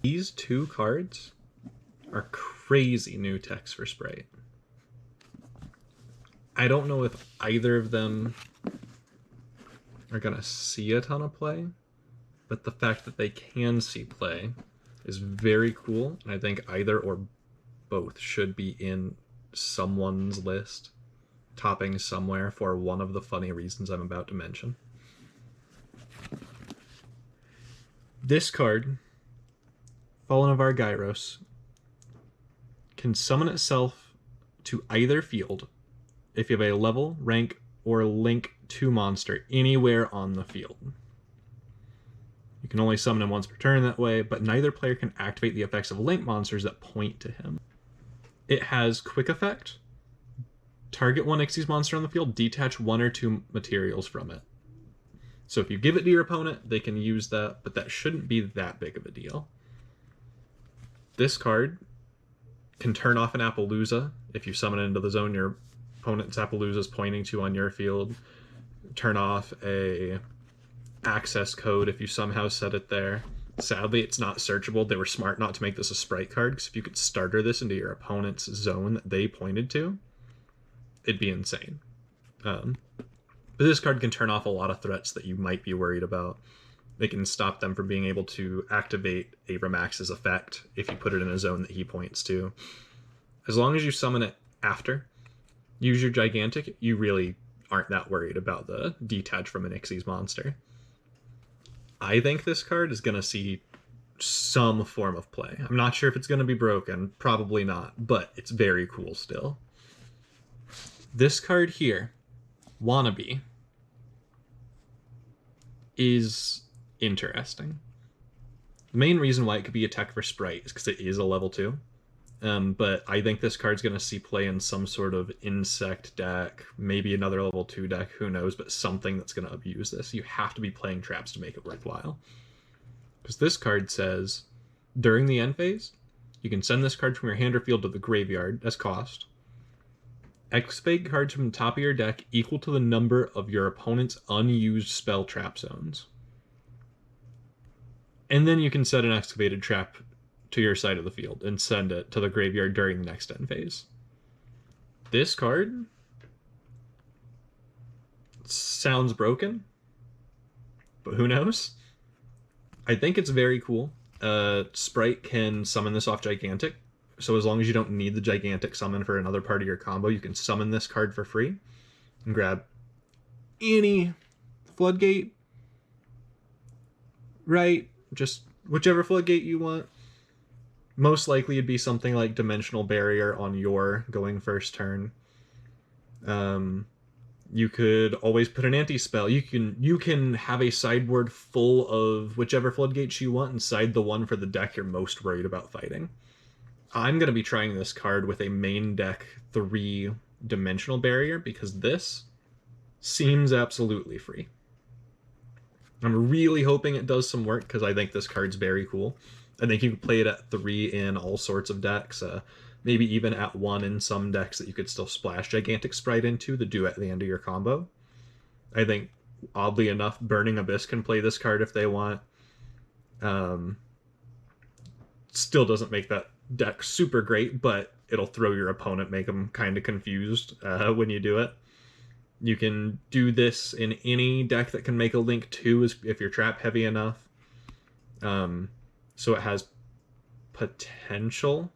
These two cards are crazy new techs for Spright. I don't know if either of them are going to see a ton of play, but the fact that they can see play is very cool, and I think either or both should be in someone's list, topping somewhere for one of the funny reasons I'm about to mention. This card, Fallen of Argyros, can summon itself to either field if you have a level, rank, or link 2 monster anywhere on the field. You can only summon him once per turn that way, but neither player can activate the effects of link monsters that point to him. It has quick effect. Target one Xyz monster on the field, detach 1 or 2 materials from it. So if you give it to your opponent, they can use that, but that shouldn't be that big of a deal. This card can turn off an Appaloosa if you summon it into the zone your opponent's Appaloosa is pointing to on your field. Turn off a access code if you somehow set it there. Sadly, it's not searchable. They were smart not to make this a Spright card, because if you could starter this into your opponent's zone that they pointed to, it'd be insane. But this card can turn off a lot of threats that you might be worried about. They can stop them from being able to activate Abramax's effect if you put it in a zone that he points to. As long as you summon it after, use your Gigantic, you really aren't that worried about the detach from an Xyz monster. I think this card is going to see some form of play. I'm not sure if it's going to be broken, probably not, but it's very cool still. This card here, Wannabee, is interesting. The main reason why it could be a tech for Spright is because it is a level 2. But I think this card's going to see play in some sort of insect deck, maybe another level 2 deck, who knows, but something that's going to abuse this. You have to be playing traps to make it worthwhile. Because this card says, during the end phase, you can send this card from your hand or field to the graveyard as cost. Excavate cards from the top of your deck equal to the number of your opponent's unused spell trap zones. And then you can set an excavated trap to your side of the field and send it to the graveyard during the next end phase. This card sounds broken, but who knows? I think it's very cool. Spright can summon this off Gigantic, so as long as you don't need the Gigantic summon for another part of your combo, you can summon this card for free and grab any Floodgate, right? Just whichever Floodgate you want. Most likely it'd be something like Dimensional Barrier on your going first turn. You could always put an anti-spell. You can have a sideboard full of whichever Floodgates you want inside the one for the deck you're most worried about fighting. I'm going to be trying this card with a main deck 3 Dimensional Barrier because this seems absolutely free. I'm really hoping it does some work because I think this card's very cool. I think you could play it at 3 in all sorts of decks, maybe even at 1 in some decks that you could still splash Gigantic Spright into to do at the end of your combo. I think, oddly enough, Burning Abyss can play this card if they want. Still doesn't make that deck super great, but it'll throw your opponent, make them kind of confused when you do it. You can do this in any deck that can make a Link 2 if you're trap heavy enough. So it has potential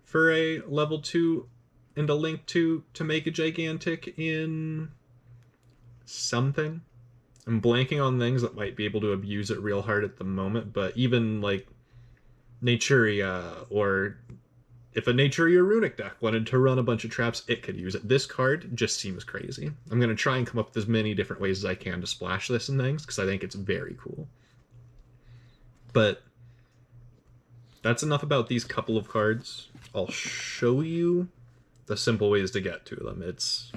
for a level 2 into Link 2 to make a Gigantic in something. I'm blanking on things that might be able to abuse it real hard at the moment, but even like Naturia, or if a Naturia Runic deck wanted to run a bunch of traps, it could use it. This card just seems crazy. I'm going to try and come up with as many different ways as I can to splash this and things, because I think it's very cool. But that's enough about these couple of cards. I'll show you the simple ways to get to them. It's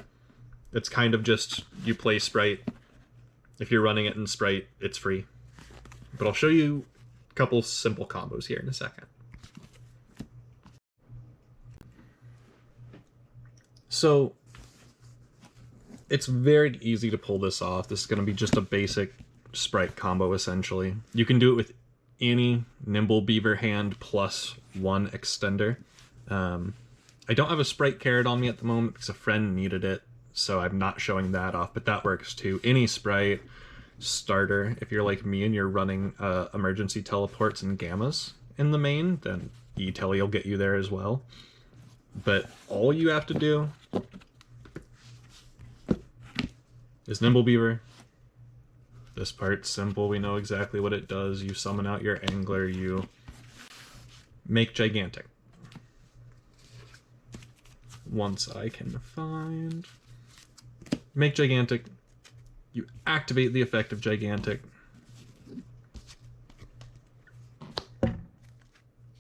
kind of just, you play Spright. If you're running it in Spright, it's free. But I'll show you a couple simple combos here in a second. So it's very easy to pull this off. This is going to be just a basic Spright combo, essentially. You can do it with any Nimble Beaver hand plus 1 extender. I don't have a Spright Carrot on me at the moment because a friend needed it, so I'm not showing that off, but that works too. Any Spright starter, if you're like me and you're running emergency teleports and gammas in the main, then E-Tele will get you there as well. But all you have to do is Nimble Beaver. This part's simple, we know exactly what it does. You summon out your angler, you make gigantic. Once I can find... Make gigantic. You activate the effect of gigantic. And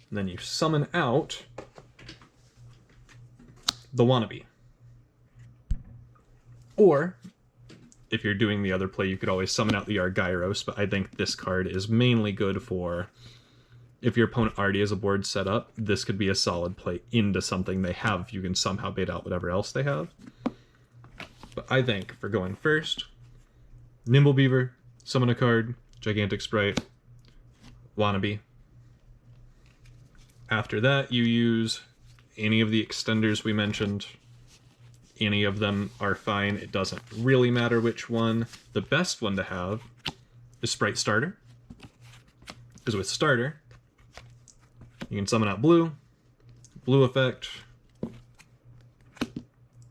then you summon out the Wannabee. Or, if you're doing the other play, you could always summon out the Argyros, but I think this card is mainly good for if your opponent already has a board set up. This could be a solid play into something they have if you can somehow bait out whatever else they have. But I think for going first, Nimble Beaver, summon a card, Gigantic Spright, Wannabee. After that, you use any of the extenders we mentioned. Any of them are fine. It doesn't really matter which one. The best one to have is Spright Starter. Because with Starter, you can summon out blue, blue effect,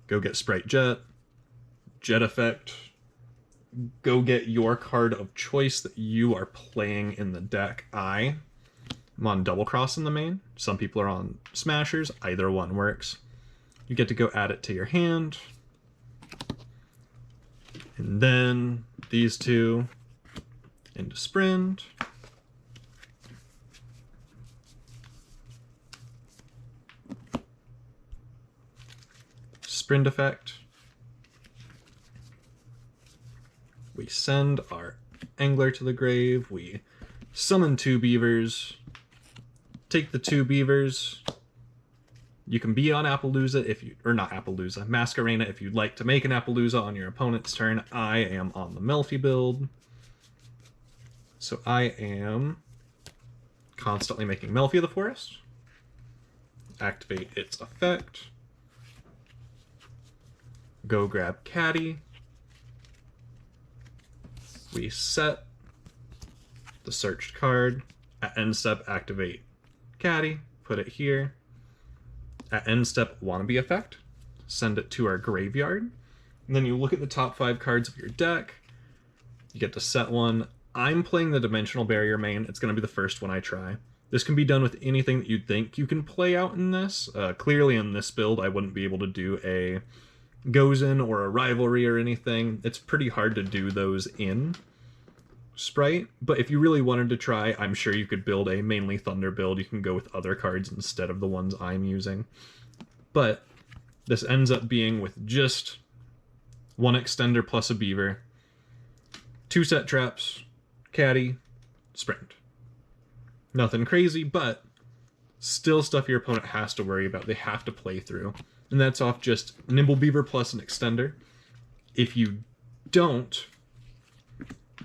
go get Spright Jet, Jet effect, go get your card of choice that you are playing in the deck. I'm on Double Cross in the main. Some people are on Smashers. Either one works. You get to go add it to your hand. And then these two into Sprint. Sprint effect. We send our angler to the grave. We summon 2 beavers. Take the 2 beavers. You can be on Appaloosa if you, or not Appaloosa, Masquerena if you'd like to make an Appaloosa on your opponent's turn. I am on the Melfi build. So I am constantly making Melfi of the Forest. Activate its effect. Go grab Caddy. We set the searched card. At end step, activate Caddy. Put it here. At end step, Wannabee effect. Send it to our graveyard. And then you look at the top 5 cards of your deck. You get to set one. I'm playing the Dimensional Barrier main. It's going to be the first one I try. This can be done with anything that you'd think you can play out in this. Clearly in this build, I wouldn't be able to do a Goes In or a Rivalry or anything. It's pretty hard to do those in Spright, but if you really wanted to try, I'm sure you could build a mainly Thunder build. You can go with other cards instead of the ones I'm using. But this ends up being with just 1 extender plus a beaver, 2 set traps, Caddy, Sprint. Nothing crazy, but still stuff your opponent has to worry about. They have to play through. And that's off just Nimble Beaver plus an extender. If you don't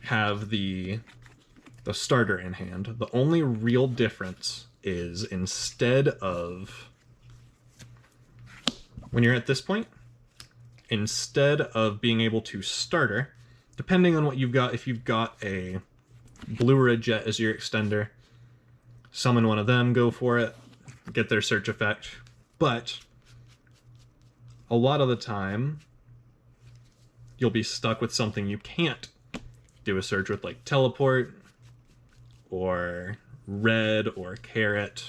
have the starter in hand, the only real difference is instead of, when you're at this point, instead of being able to starter, depending on what you've got, if you've got a blue or a jet as your extender, summon one of them, go for it, get their search effect. But a lot of the time, you'll be stuck with something you can't do a search with, like teleport or red or carrot.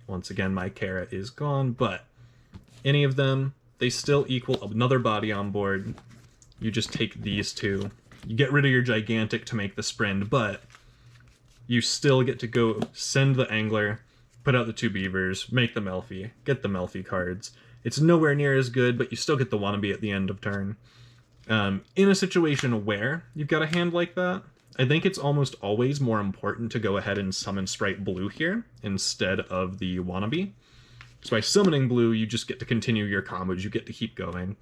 Once again, my carrot is gone, but any of them, they still equal another body on board. You just take these 2. You get rid of your gigantic to make the sprint, but you still get to go send the angler, put out the 2 beavers, make the Melfi, get the Melfi cards. It's nowhere near as good, but you still get the Wannabee at the end of turn. In a situation where you've got a hand like that, I think it's almost always more important to go ahead and summon Spright Blue here instead of the Wannabee. So by summoning blue, you just get to continue your combos, you get to keep going.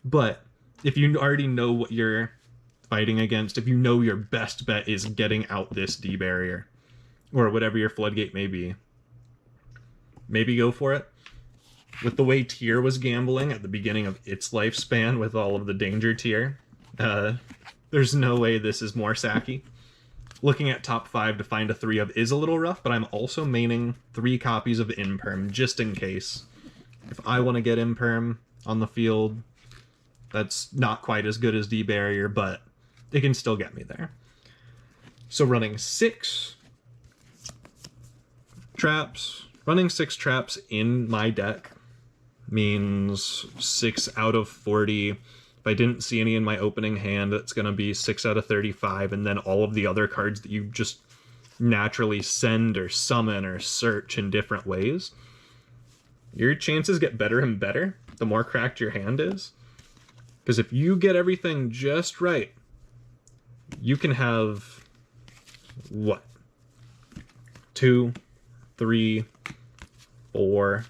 But if you already know what you're fighting against, if you know your best bet is getting out this D barrier, or whatever your floodgate may be, maybe go for it. With the way tier was gambling at the beginning of its lifespan with all of the danger tier, there's no way this is more sacky. Looking at top 5 to find a 3 of is a little rough, but I'm also maining 3 copies of Imperm just in case. If I want to get Imperm on the field, that's not quite as good as D-Barrier, but it can still get me there. So running 6 traps. Running 6 traps in my deck means 6 out of 40. If I didn't see any in my opening hand, it's going to be 6 out of 35, and then all of the other cards that you just naturally send or summon or search in different ways. Your chances get better and better the more cracked your hand is. Because if you get everything just right, you can have, what? 2, 3, 4,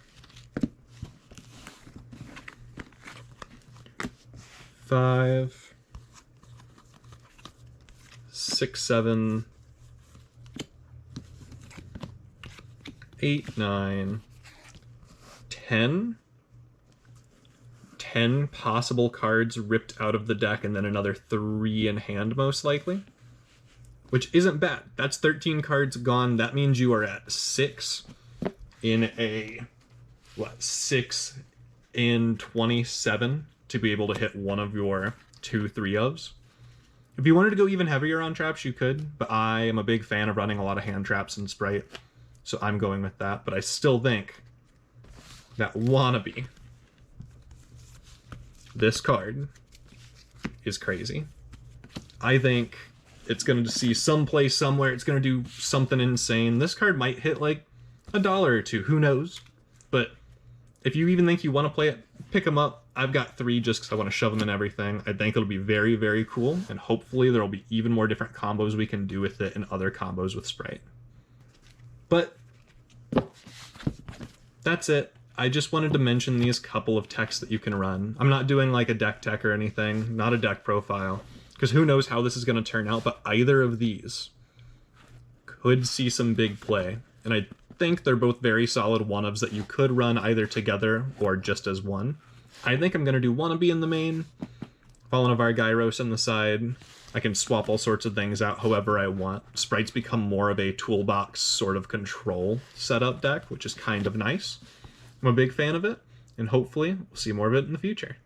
5, 6, 7, 8, 9, 10 possible cards ripped out of the deck, and then another 3 in hand most likely, which isn't bad. That's 13 cards gone. That means you are at 6 in a 6 in 27 to be able to hit one of your 2 3-ofs. If you wanted to go even heavier on traps, you could, but I am a big fan of running a lot of hand traps in Spright, so I'm going with that. But I still think that Wannabee, this card, is crazy. I think it's going to see someplace somewhere. It's going to do something insane. This card might hit like $1 or 2. Who knows? But if you even think you want to play it, pick them up. I've got 3 just because I want to shove them in everything. I think it'll be very, very cool. And hopefully there will be even more different combos we can do with it and other combos with Spright. But that's it. I just wanted to mention these couple of techs that you can run. I'm not doing like a deck tech or anything, not a deck profile, because who knows how this is going to turn out, but either of these could see some big play. And I think they're both very solid one-ofs that you could run either together or just as one. I think I'm going to do Wannabee in the main, Fallen of Argyros on the side. I can swap all sorts of things out however I want. Sprite's become more of a toolbox sort of control setup deck, which is kind of nice. I'm a big fan of it, and hopefully we'll see more of it in the future.